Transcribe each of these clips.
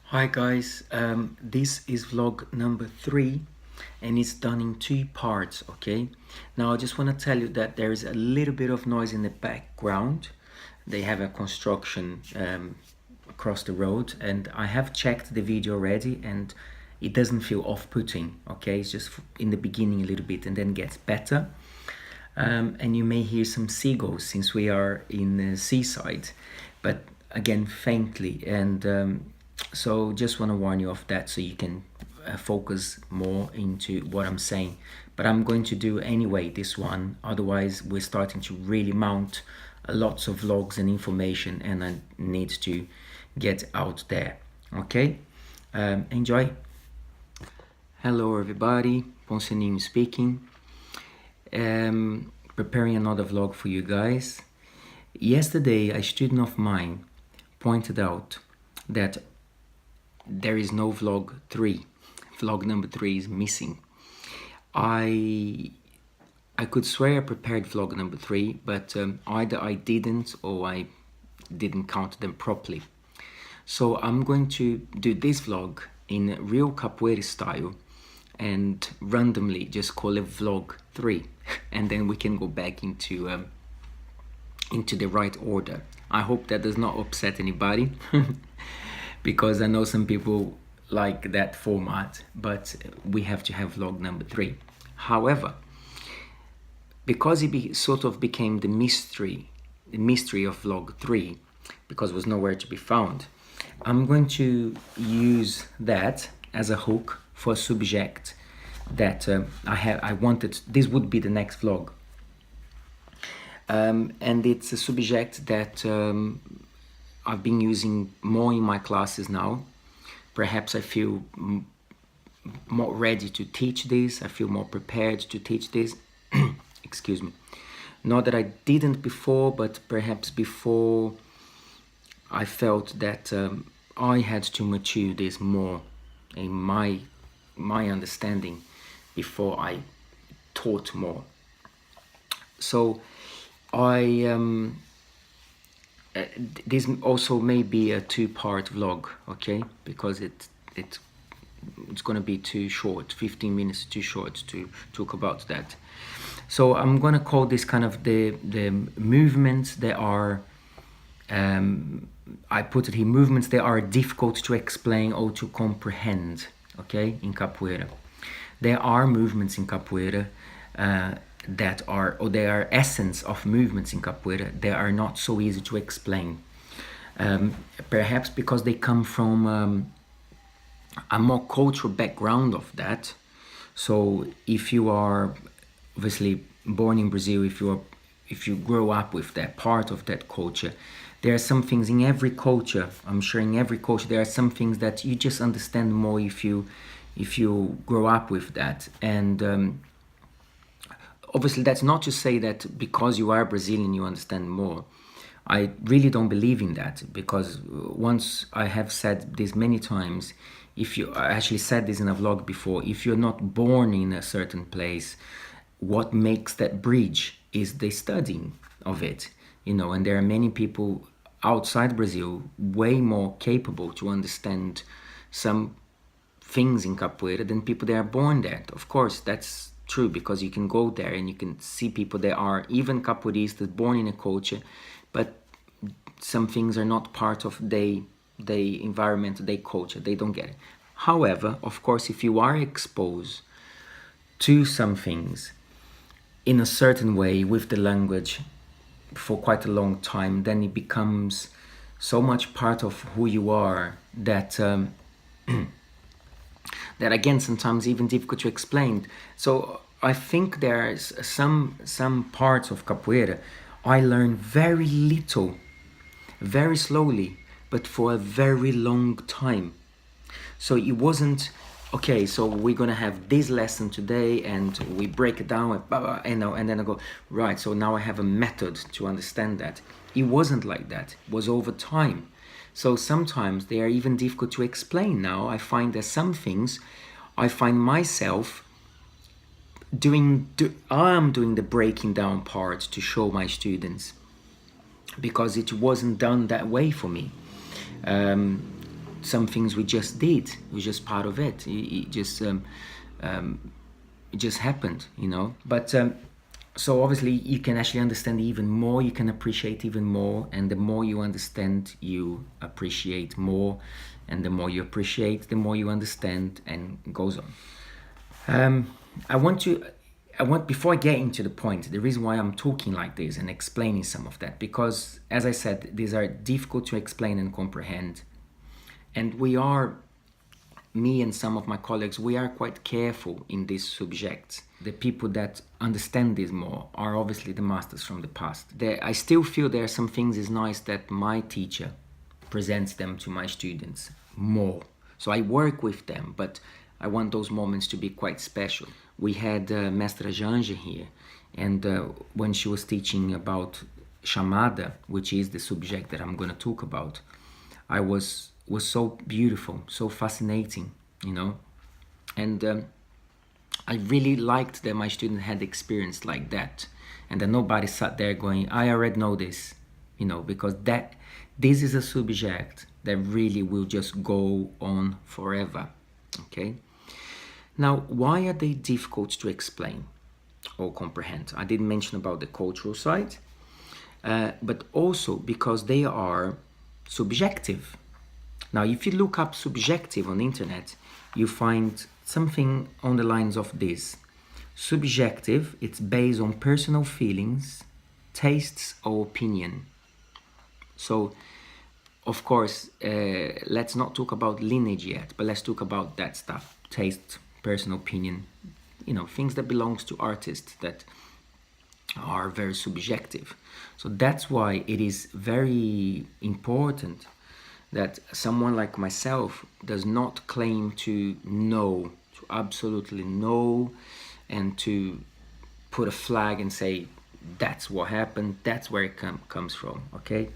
Hi guys, this is vlog number 3 and it's done in 2 parts, okay? Now I just want to tell you that there is a little bit of noise in the background. They have a construction across the road, and I have checked the video already and it doesn't feel off-putting, okay? It's just in the beginning a little bit and then gets better. And you may hear some seagulls since we are in the seaside, but again faintly, and so just want to warn you of that so you can focus more into what I'm saying. But I'm going to do anyway this one, otherwise we're starting to really mount lots of vlogs and information and I need to get out there. Okay, enjoy. Hello everybody, Poncianinho speaking. Preparing another vlog for you guys. Yesterday a student of mine pointed out that there is no vlog 3. Vlog number 3 is missing. I could swear I prepared vlog number 3, but either I didn't or I didn't count them properly. So I'm going to do this vlog in real capoeira style and randomly just call it vlog 3 and then we can go back into the right order. I hope that does not upset anybody because I know some people like that format, but we have to have vlog number 3. However, because it sort of became the mystery of vlog 3, because it was nowhere to be found, I'm going to use that as a hook for a subject that I wanted. This would be the next vlog, and it's a subject that I've been using more in my classes now. Perhaps I feel more ready to teach this. I feel more prepared to teach this. Excuse me. Not that I didn't before, but perhaps before I felt that I had to mature this more in my understanding before I taught more. So this also may be a 2-part vlog, okay? Because it's going to be too short. 15 minutes too short to talk about that. So I'm going to call this kind of the movements that are I put it here, movements that are difficult to explain or to comprehend, okay, in capoeira. There are movements in capoeira that are, or there are essence of movements in capoeira that are not so easy to explain. Perhaps because they come from a more cultural background of that. So if you are obviously born in Brazil, if you grow up with that part of that culture, there are some things in every culture, I'm sure in every culture, there are some things that you just understand more if you grow up with that. And obviously that's not to say that because you are Brazilian you understand more. I really don't believe in that, because once I have said this many times, I actually said this in a vlog before, if you're not born in a certain place, what makes that bridge is the studying of it, you know. And there are many people outside Brazil way more capable to understand some things in capoeira than people that are born there. Of course, that's true, because you can go there and you can see people that are even capoeiristas born in a culture, but some things are not part of their environment, their culture, they don't get it. However, of course, if you are exposed to some things in a certain way with the language for quite a long time, then it becomes so much part of who you are that that again sometimes even difficult to explain. So I think there's some parts of capoeira I learned very little, very slowly, but for a very long time. So it wasn't okay, so we're gonna have this lesson today and we break it down and blah, blah, and then I go, right, so now I have a method to understand that. It wasn't like that. It was over time. So sometimes they are even difficult to explain now. I find that some things I find myself I'm doing the breaking down part to show my students, because it wasn't done that way for me. some things we just did. It was just part of it. It just happened, you know. But so obviously you can actually understand even more, you can appreciate even more, and the more you understand, you appreciate more, and the more you appreciate, the more you understand, and it goes on. Before I get into the point, the reason why I'm talking like this and explaining some of that, because as I said, these are difficult to explain and comprehend, and me and some of my colleagues, we are quite careful in these subjects. The people that understand this more are obviously the masters from the past. I still feel there are some things is nice that my teacher presents them to my students more. So I work with them, but I want those moments to be quite special. We had Mestra Janja here, and when she was teaching about Chamada, which is the subject that I'm going to talk about, I was so beautiful, so fascinating, you know. And I really liked that my student had experience like that, and that nobody sat there going, I already know this, you know, because this is a subject that really will just go on forever, okay? Now, why are they difficult to explain or comprehend? I did mention about the cultural side, but also because they are subjective. Now, if you look up subjective on the internet, you find something on the lines of this. Subjective, it's based on personal feelings, tastes, or opinion. So, of course, let's not talk about lineage yet, but let's talk about that stuff. Taste, personal opinion, you know, things that belongs to artists that are very subjective. So that's why it is very important that someone like myself does not claim to know, to absolutely know, and to put a flag and say, that's what happened, that's where it comes from, okay?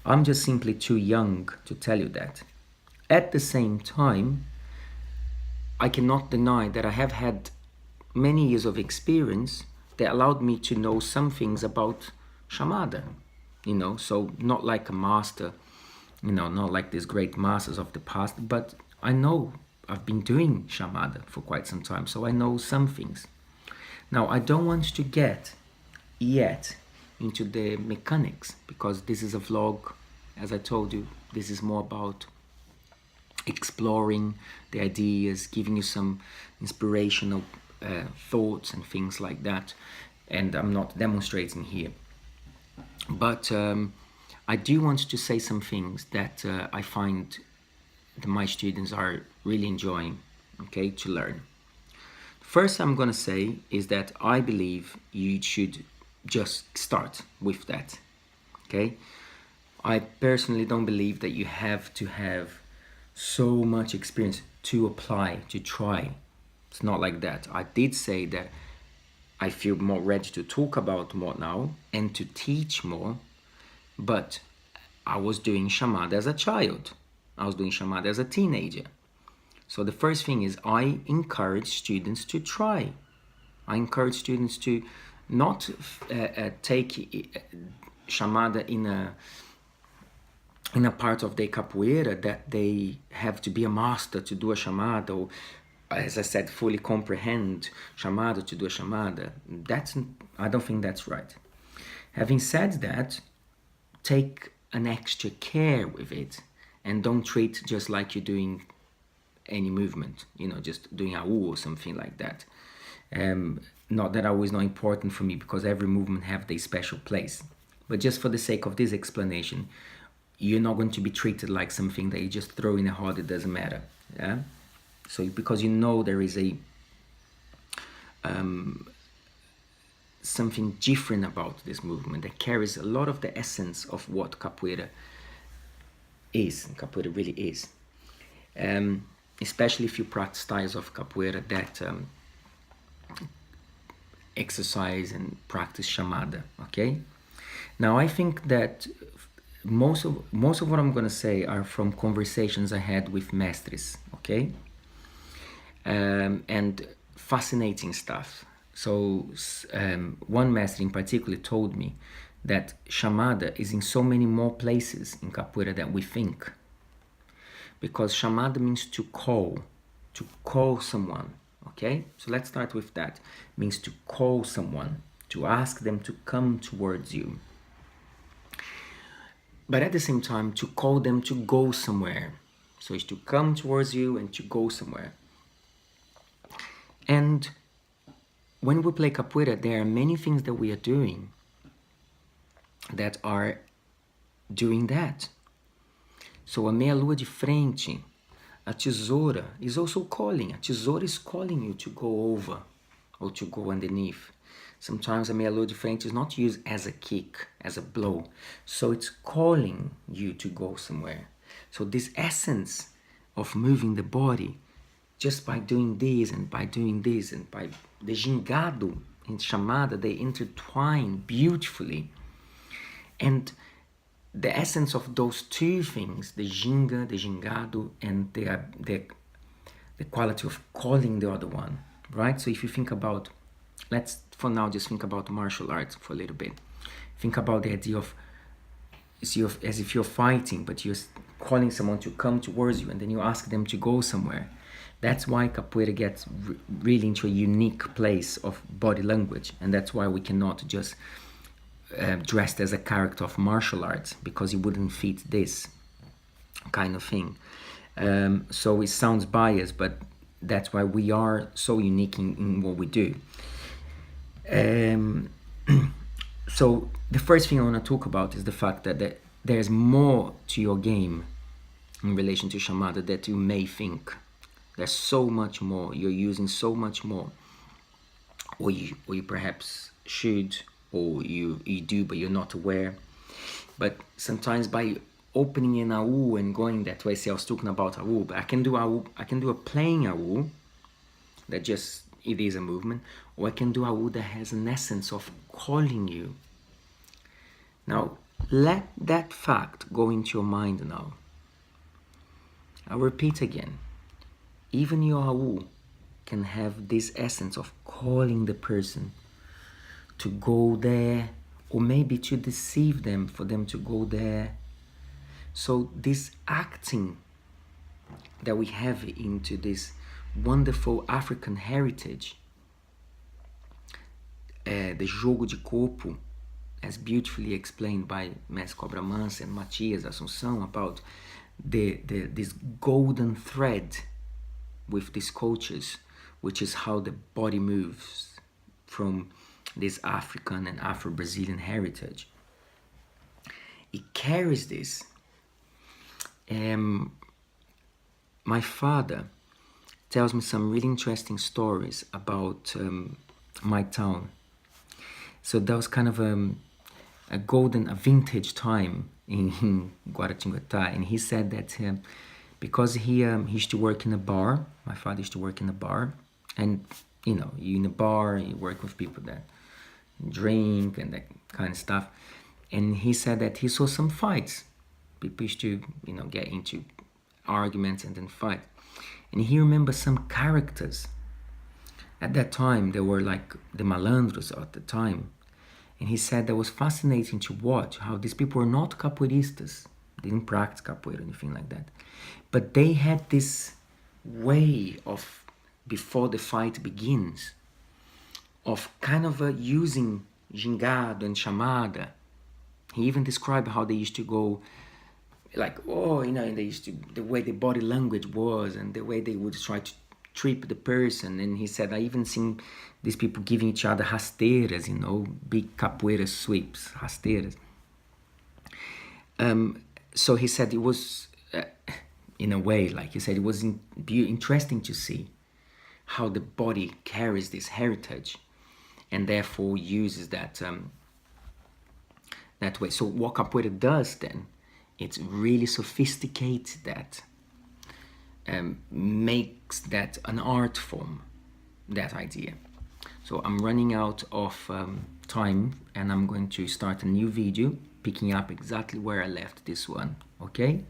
I'm just simply too young to tell you that. At the same time, I cannot deny that I have had many years of experience that allowed me to know some things about Chamada, you know, so not like a master, you know, not like these great masters of the past, but I know I've been doing Chamada for quite some time, so I know some things. Now, I don't want to get yet into the mechanics, because this is a vlog, as I told you, this is more about exploring the ideas, giving you some inspirational thoughts and things like that, and I'm not demonstrating here. But I do want to say some things that I find that my students are really enjoying, okay, to learn. First I'm going to say is that I believe you should just start with that, okay? I personally don't believe that you have to have so much experience to apply, to try. It's not like that. I did say that I feel more ready to talk about more now and to teach more, but I was doing Chamada as a child. I was doing Chamada as a teenager. So the first thing is I encourage students to try. I encourage students to not take Chamada in a part of the capoeira that they have to be a master to do a Chamada, or as I said, fully comprehend Chamada to do a Chamada. I don't think that's right. Having said that, take an extra care with it and don't treat just like you're doing any movement, you know, just doing a U or something like that. Not that always not important for me, because every movement have their special place, but just for the sake of this explanation, you're not going to be treated like something that you just throw in a hole, it doesn't matter. Yeah. So because you know there is a something different about this movement that carries a lot of the essence of what capoeira is, and capoeira really is. Especially if you practice styles of capoeira that exercise and practice chamada, okay? Now I think that most of what I'm gonna say are from conversations I had with mestres, okay? And fascinating stuff. So one master in particular told me that chamada is in so many more places in capoeira than we think. because chamada means to call someone, okay? So let's start with that. It means to call someone, to ask them to come towards you. But at the same time, to call them to go somewhere. So it's to come towards you and to go somewhere. And when we play capoeira, there are many things that we are doing that are doing that. So a meia-lua de frente, a tesoura is also calling. A tesoura is calling you to go over or to go underneath. Sometimes a meia-lua de frente is not used as a kick, as a blow. So it's calling you to go somewhere. So this essence of moving the body, just by doing this and by doing this and by the gingado and chamada, they intertwine beautifully. And the essence of those two things, the ginga, the gingado, and the quality of calling the other one, right? So if you think about, let's for now just think about martial arts for a little bit. Think about the idea of as if you're fighting, but you're calling someone to come towards you, and then you ask them to go somewhere. That's why capoeira gets really into a unique place of body language, and that's why we cannot just dressed as a character of martial arts, because it wouldn't fit this kind of thing. So it sounds biased, but that's why we are so unique in what we do. So the first thing I want to talk about is the fact that there's more to your game in relation to chamada that you may think. There's so much more. You're using so much more, or you perhaps should, or you do, but you're not aware. But sometimes by opening an AU and going that way, see, I was talking about AU, but I can do a plain AU that just, it is a movement, or I can do AU that has an essence of calling you. Now, let that fact go into your mind now. I'll repeat again. Even your AU can have this essence of calling the person to go there, or maybe to deceive them for them to go there. So this acting that we have into this wonderful African heritage, the jogo de corpo, as beautifully explained by Mestre Cobra Mansa and Matias Assunção, about this golden thread with these coaches, which is how the body moves from this African and Afro-Brazilian heritage. It carries this. My father tells me some really interesting stories about my town. So that was kind of a vintage time in Guaratinguetá, and he said that because he used to work in a bar, my father used to work in a bar, and you in a bar, you work with people that drink and that kind of stuff, and he said that he saw some fights. People used to, get into arguments and then fight, and he remembers some characters. At that time, they were like the malandros at the time, and he said that was fascinating to watch how these people were not capoeiristas, didn't practice capoeira or anything like that, but they had this way of, before the fight begins, of kind of using gingado and chamada. He even described how they used to go, like, and they used to, the way the body language was and the way they would try to trip the person. And he said, I even seen these people giving each other rasteiras, big capoeira sweeps, rasteiras. So he said it was, in a way, like he said, it was interesting to see how the body carries this heritage and therefore uses that that way. So what capoeira does then, it's really sophisticates that, makes that an art form, that idea. So I'm running out of time, and I'm going to start a new video picking up exactly where I left this one, okay?